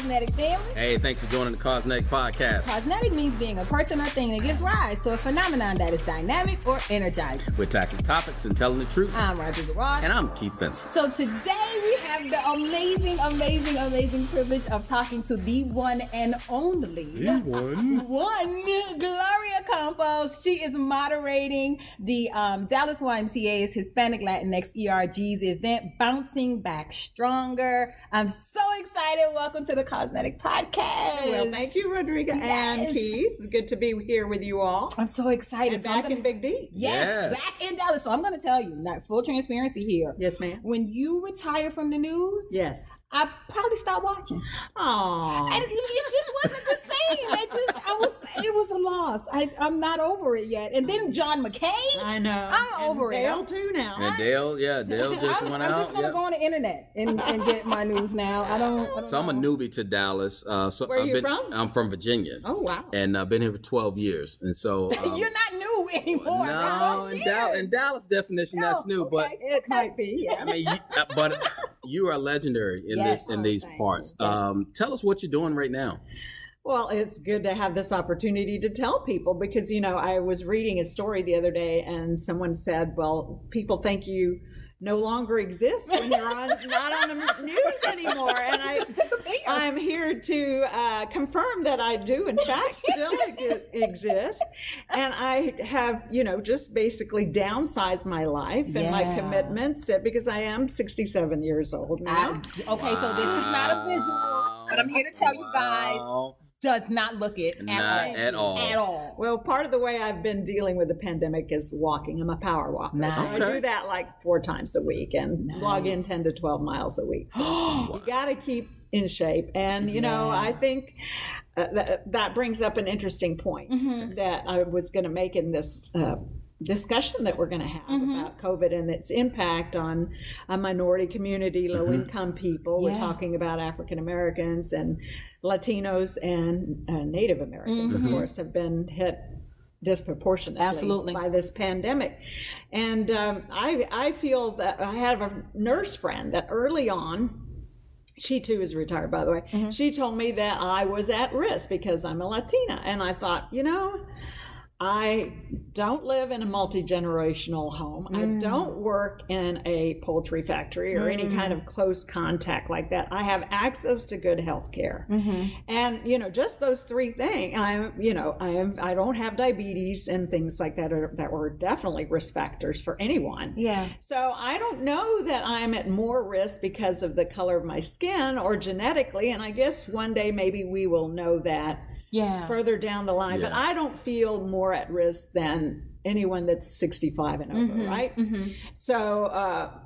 Cosmetic family. Hey, thanks for joining the Cosmetic Podcast. Cosmetic means being a person or thing that gives rise to a phenomenon that is dynamic or energizing. We're tackling topics and telling the truth. I'm Roger Ross. And I'm Keith Benson. So today we have the amazing privilege of talking to the one and only. Gloria Campos. She is moderating the Dallas YMCA's Hispanic Latinx ERG's event, Bouncing Back Stronger. I'm so excited. Welcome to the Cosmetic Podcast. Well, thank you, Rodriga and Keith. It's good to be here with you all. I'm so excited. And back in Big D. Yes, back in Dallas. So I'm going to tell you, not full transparency here. Yes, ma'am. When you retire from the news, yes, I probably stopped watching. Oh, and it just wasn't the same. It was a loss. I'm not over it yet. And then John McCain. I know. I'm over it. Dale too now. And Dale just went out. I'm just gonna go on the internet and get my news now. I don't So I'm a newbie to Dallas. Where are you from? I'm from Virginia. Oh wow. And I've been here for 12 years. And so you're not new anymore. No, in Dallas definition, that's new. Okay. But it might be. Yeah. I mean, but you are legendary in these parts. Yes. Tell us what you're doing right now. Well, it's good to have this opportunity to tell people because, you know, I was reading a story the other day and someone said, well, people think you no longer exist when you're not on the news anymore. And I'm here to confirm that I do, in fact, still exist. And I have, just basically downsized my life and my commitments because I am 67 years old now. Okay, so this is not a visual, but I'm here to tell you guys. Does not look it at all. Well, part of the way I've been dealing with the pandemic is walking. I'm a power walker. Nice. So I do that like 4 times a week and log in 10 to 12 miles a week. So you got to keep in shape. And, I think that brings up an interesting point that I was going to make in this discussion that we're going to have about COVID and its impact on a minority community, low-income people. We're talking about African Americans and Latinos and Native Americans, of course, have been hit disproportionately by this pandemic. And I feel that I have a nurse friend that early on, she too is retired, by the way, she told me that I was at risk because I'm a Latina. And I thought, I don't live in a multi-generational home. I don't work in a poultry factory or any kind of close contact like that. I have access to good health care. And, just those 3 things, I don't have diabetes and things like that that were definitely risk factors for anyone. Yeah. So I don't know that I'm at more risk because of the color of my skin or genetically. And I guess one day maybe we will know that further down the line. But I don't feel more at risk than anyone that's 65 and over, right? So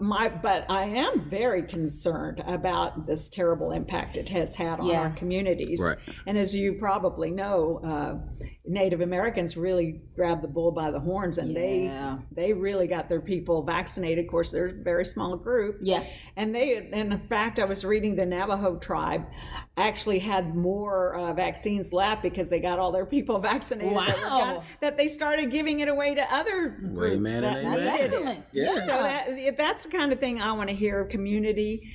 but I am very concerned about this terrible impact it has had on our communities. Right. And as you probably know, Native Americans really grabbed the bull by the horns and they really got their people vaccinated. Of course, they're a very small group. Yeah. And in fact, I was reading the Navajo tribe actually had more vaccines left because they got all their people vaccinated. Wow. That they started giving it away to other groups. That's excellent. Yeah. So that's the kind of thing I want to hear, community,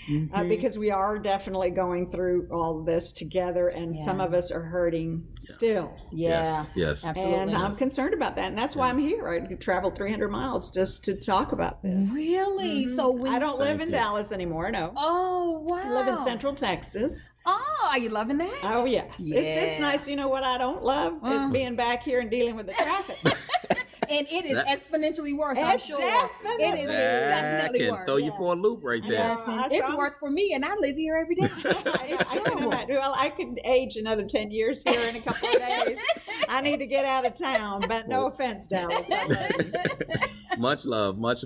because we are definitely going through all of this together, and some of us are hurting still. Yeah. Yes. Absolutely. And I'm concerned about that, and that's why I'm here. I traveled 300 miles just to talk about this. Really? So I don't live in Dallas anymore. No. Oh wow. I live in Central Texas. Oh, are you loving that? Oh yes. It's nice. You know what I don't love? It's being back here and dealing with the traffic. And it is exponentially worse, I'm sure. It is definitely worse. Throw you for a loop right there. Yes, it's worse for me, and I live here every day. I can imagine. Well, I could age another 10 years here in a couple of days. I need to get out of town, but no offense, Dallas. Much love, much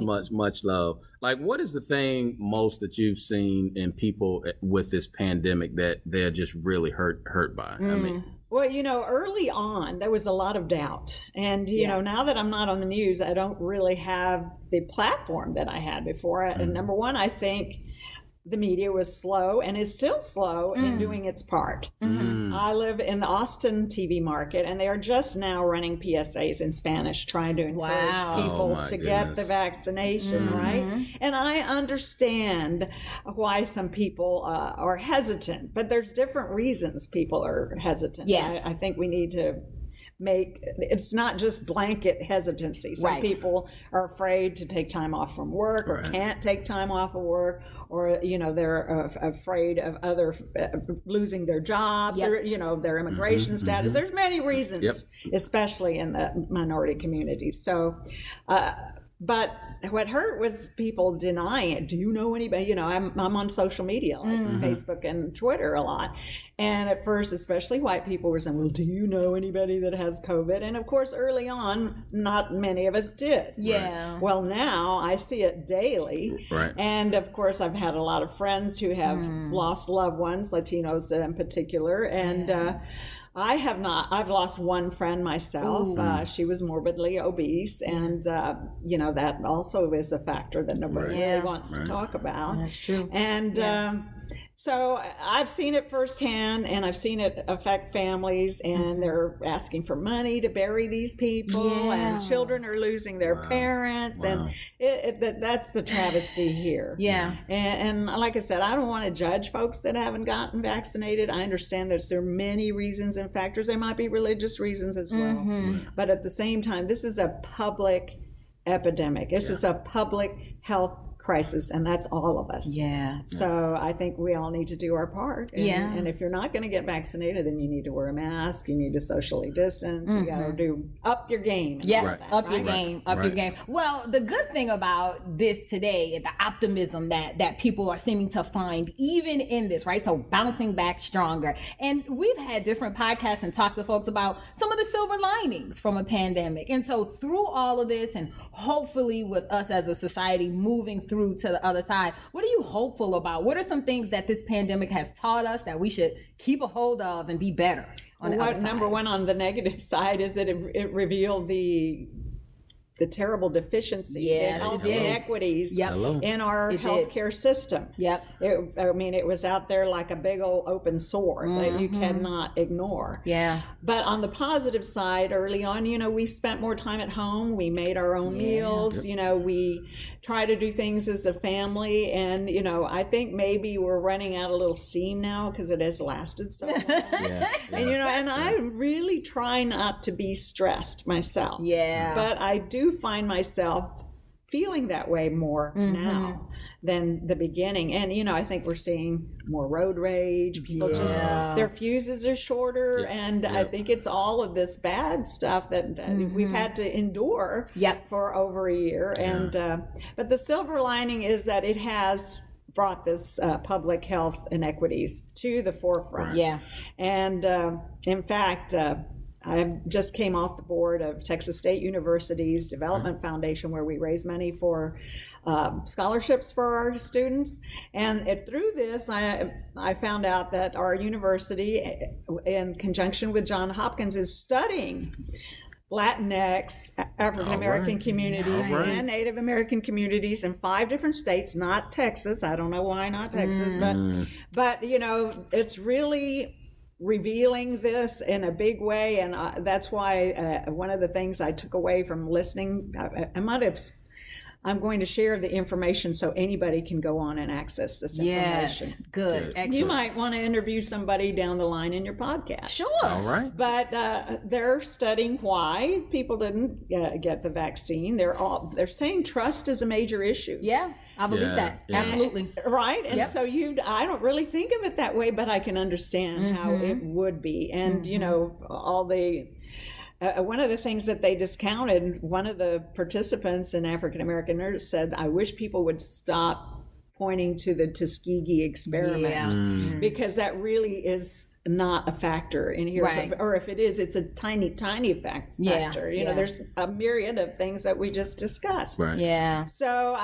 love. Like, what is the thing most that you've seen in people with this pandemic that they're just really hurt by? I mean, well, early on, there was a lot of doubt. And, now that I'm not on the news, I don't really have the platform that I had before. And number one, I think the media was slow and is still slow in doing its part. I live in the Austin TV market, and they are just now running PSAs in Spanish, trying to encourage people to get the vaccination, right? And I understand why some people are hesitant, but there's different reasons people are hesitant. I think we need to it's not just blanket hesitancy. Some people are afraid to take time off from work, or can't take time off of work, or they're afraid of losing their jobs, or their immigration status. There's many reasons, especially in the minority communities. So but what hurt was people denying it. Do you know anybody? I'm on social media, like Facebook and Twitter a lot. And at first, especially white people were saying, well, do you know anybody that has COVID? And of course, early on, not many of us did. Well, now I see it daily. And of course, I've had a lot of friends who have lost loved ones, Latinos in particular. And I have not. I've lost one friend myself. She was morbidly obese, and that also is a factor that nobody really wants to talk about. That's true. And so I've seen it firsthand, and I've seen it affect families, and they're asking for money to bury these people, and children are losing their parents, and that's the travesty here. And like I said, I don't want to judge folks that haven't gotten vaccinated. I understand that there are many reasons and factors. There might be religious reasons as well. But at the same time, this is a public epidemic. This is a public health crisis, and that's all of us. So I think we all need to do our part. And if you're not going to get vaccinated, then you need to wear a mask. You need to socially distance. You got to up your game. Up your game. Well, the good thing about this today is the optimism that people are seeming to find even in this, right? So bouncing back stronger. And we've had different podcasts and talked to folks about some of the silver linings from a pandemic. And so through all of this, and hopefully with us as a society moving through to the other side, what are you hopeful about? What are some things that this pandemic has taught us that we should keep a hold of and be better on the other side? Number one on the negative side is that it revealed the terrible deficiency, the health inequities in our healthcare system. It was out there like a big old open sore that you cannot ignore. But on the positive side, early on, we spent more time at home. We made our own meals. We try to do things as a family. And, I think maybe we're running out a little steam now because it has lasted so long. And I really try not to be stressed myself. But I do find myself feeling that way more now than the beginning. And, I think we're seeing more road rage. People just, their fuses are shorter. And I think it's all of this bad stuff that we've had to endure for over a year. And but the silver lining is that it has brought this public health inequities to the forefront. And in fact, I just came off the board of Texas State University's Development Foundation, where we raise money for scholarships for our students. And through this, I found out that our university, in conjunction with Johns Hopkins, is studying Latinx, African American communities, and Native American communities in 5 different states, not Texas. I don't know why not Texas, but it's really revealing this in a big way. And that's why one of the things I took away from listening, I'm going to share the information so anybody can go on and access this information. Good. Excellent. You might want to interview somebody down the line in your podcast. Sure. All right. But they're studying why people didn't get the vaccine. They're saying trust is a major issue. I believe that. Absolutely. Right? And so I don't really think of it that way, but I can understand how it would be. And, all the... one of the things that they discounted, one of the participants, an African-American nurse, said, I wish people would stop pointing to the Tuskegee experiment because that really is not a factor in here, Right. or if it is, it's a tiny factor. You know, there's a myriad of things that we just discussed. Right. Yeah. So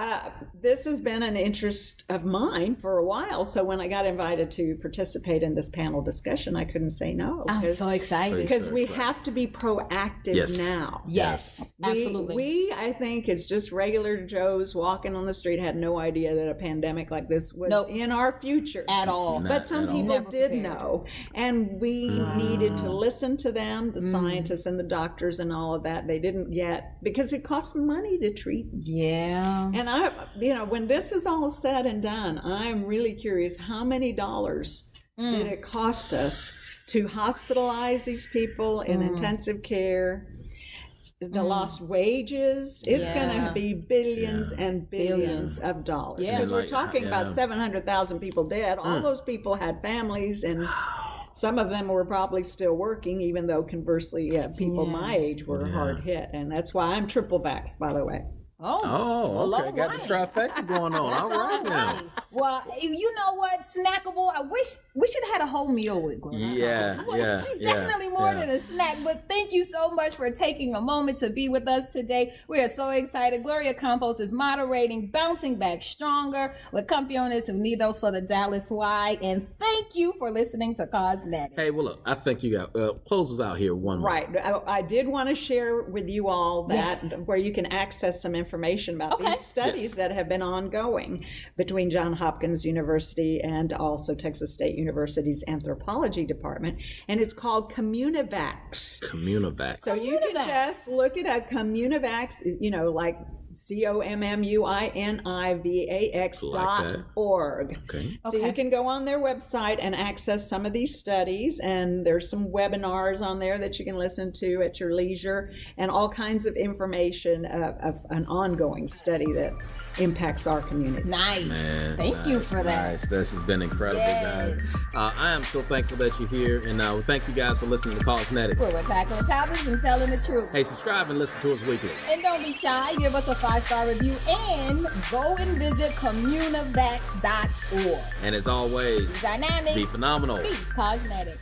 this has been an interest of mine for a while. So when I got invited to participate in this panel discussion, I couldn't say no. I'm so excited. Because we have to be proactive now. Yes, absolutely. We, I think, as just regular Joes walking on the street, had no idea that a pandemic like this was in our future. At all. But some people did know. And we needed to listen to them, the scientists and the doctors and all of that. They didn't get, because it costs money to treat. Yeah. And I, you know, when this is all said and done, I'm really curious, how many dollars did it cost us to hospitalize these people in intensive care? The lost wages, it's going to be billions and billions of dollars. Because we're talking about 700,000 people dead. All those people had families, and some of them were probably still working, even though conversely, people my age were hard hit. And that's why I'm triple vaxxed, by the way. Oh, okay. Got the trifecta going on. All right now. Well, you know what? Snackable. I wish we should have had a whole meal with Gloria. She's definitely more than a snack. But thank you so much for taking a moment to be with us today. We are so excited. Gloria Campos is moderating Bouncing Back Stronger with Campeones Unidos for the Dallas Y. And thank you for listening to Cosmetic. Hey, well, look, I think you got close us out here one more. Right. I did want to share with you all that where you can access some information about these studies that have been ongoing between Johns Hopkins University and also Texas State University's anthropology department, and it's called Communivax. Communivax. So you can just look it up, Communivax, you know, like COMMUINIVAX.org. Okay. So you can go on their website and access some of these studies, and there's some webinars on there that you can listen to at your leisure, and all kinds of information of an ongoing study that impacts our community. Nice. Thank you for that. Nice. This has been incredible, guys. I am so thankful that you're here, and thank you guys for listening to Cosmetic. We're tackling topics and telling the truth. Hey, subscribe and listen to us weekly. And don't be shy. Give us a 5-star review and go and visit communivax.org. And as always, be dynamic, be phenomenal, be cosmetic.